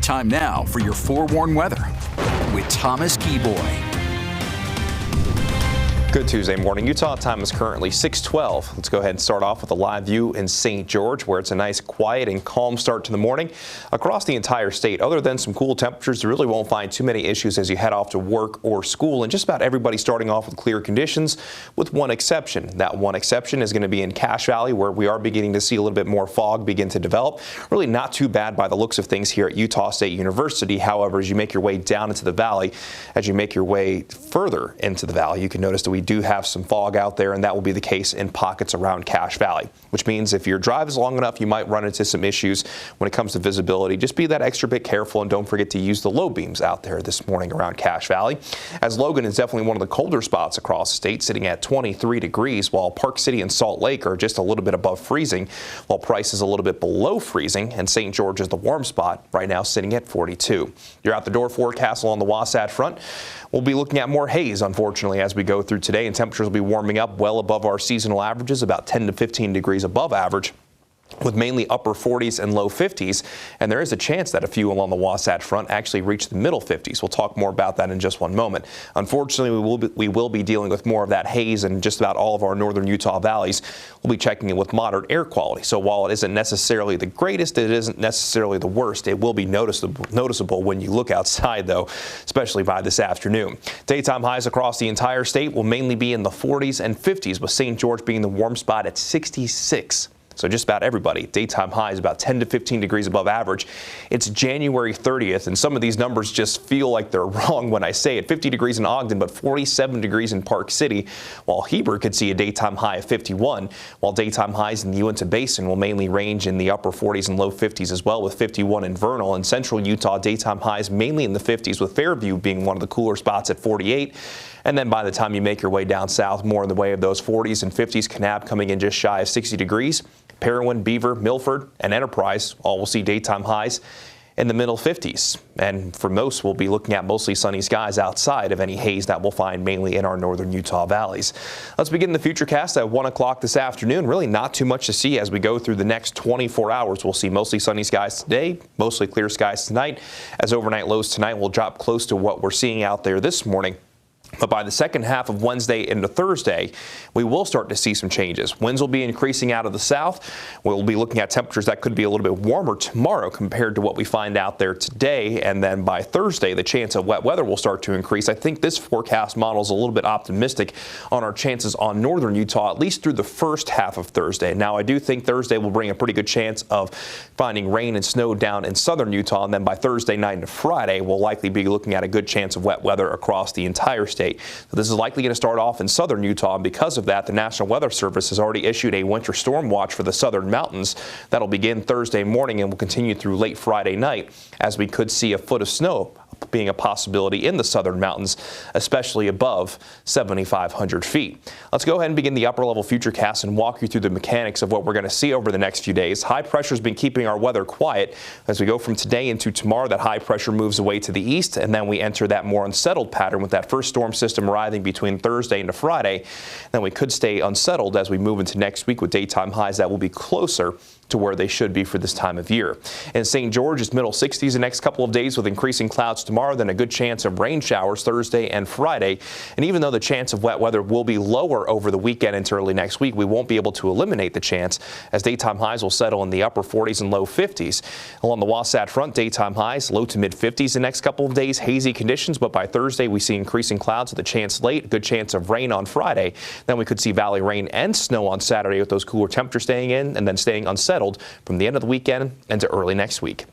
Time now for your forewarned weather with Thomas Keyboy. Good Tuesday morning. Utah time is currently 6:12. Let's go ahead and start off with a live view in St. George, where it's a nice, quiet and calm start to the morning across the entire state. Other than some cool temperatures, you really won't find too many issues as you head off to work or school. And just about everybody starting off with clear conditions, with one exception. That one exception is going to be in Cache Valley, where we are beginning to see a little bit more fog begin to develop. Really not too bad by the looks of things here at Utah State University. However, as you make your way down into the valley, as you make your way further into the valley, you can notice that we do have some fog out there, and that will be the case in pockets around Cache Valley, which means if your drive is long enough, you might run into some issues when it comes to visibility. Just be that extra bit careful, and don't forget to use the low beams out there this morning around Cache Valley, as Logan is definitely one of the colder spots across the state, sitting at 23 degrees, while Park City and Salt Lake are just a little bit above freezing, while Price is a little bit below freezing, and St. George is the warm spot, right now sitting at 42. Your out the door forecast along the Wasatch Front. We'll be looking at more haze, unfortunately, as we go through today, and temperatures will be warming up well above our seasonal averages, about 10 to 15 degrees above average, with mainly upper 40s and low 50s, and there is a chance that a few along the Wasatch Front actually reach the middle 50s. We'll talk more about that in just one moment. Unfortunately, we will be dealing with more of that haze in just about all of our northern Utah valleys. We'll be checking it with moderate air quality, so while it isn't necessarily the greatest, it isn't necessarily the worst. It will be noticeable when you look outside, though, especially by this afternoon. Daytime highs across the entire state will mainly be in the 40s and 50s, with St. George being the warm spot at 66. So just about everybody. Daytime highs about 10 to 15 degrees above average. It's January 30th, and some of these numbers just feel like they're wrong when I say it. 50 degrees in Ogden, but 47 degrees in Park City, while Heber could see a daytime high of 51, while daytime highs in the Uinta Basin will mainly range in the upper 40s and low 50s as well, with 51 in Vernal. And central Utah, daytime highs mainly in the 50s, with Fairview being one of the cooler spots at 48. And then by the time you make your way down south, more in the way of those 40s and 50s, Kanab coming in just shy of 60 degrees. Parowan, Beaver, Milford, and Enterprise all will see daytime highs in the middle 50s. And for most, we'll be looking at mostly sunny skies outside of any haze that we'll find mainly in our northern Utah valleys. Let's begin the Futurecast at 1 o'clock this afternoon. Really not too much to see as we go through the next 24 hours. We'll see mostly sunny skies today, mostly clear skies tonight, as overnight lows tonight will drop close to what we're seeing out there this morning. But by the second half of Wednesday into Thursday, we will start to see some changes. Winds will be increasing out of the south. We'll be looking at temperatures that could be a little bit warmer tomorrow compared to what we find out there today. And then by Thursday, the chance of wet weather will start to increase. I think this forecast model is a little bit optimistic on our chances on northern Utah, at least through the first half of Thursday. Now, I do think Thursday will bring a pretty good chance of finding rain and snow down in southern Utah. And then by Thursday night into Friday, we'll likely be looking at a good chance of wet weather across the entire state. So this is likely going to start off in southern Utah, and because of that, the National Weather Service has already issued a winter storm watch for the southern mountains. That'll begin Thursday morning and will continue through late Friday night, as we could see a foot of snow being a possibility in the southern mountains, especially above 7,500 feet. Let's go ahead and begin the upper level Futurecast and walk you through the mechanics of what we're going to see over the next few days. High pressure has been keeping our weather quiet. As we go from today into tomorrow, that high pressure moves away to the east, and then we enter that more unsettled pattern with that first storm system arriving between Thursday into Friday. Then we could stay unsettled as we move into next week with daytime highs that will be closer to where they should be for this time of year. In St. George, it's middle 60s the next couple of days with increasing clouds tomorrow, then a good chance of rain showers Thursday and Friday. And even though the chance of wet weather will be lower over the weekend into early next week, we won't be able to eliminate the chance, as daytime highs will settle in the upper 40s and low 50s. Along the Wasatch Front, daytime highs low to mid 50s the next couple of days, hazy conditions, but by Thursday we see increasing clouds with a chance late, good chance of rain on Friday. Then we could see valley rain and snow on Saturday with those cooler temperatures staying in and then staying unsettled from the end of the weekend into early next week.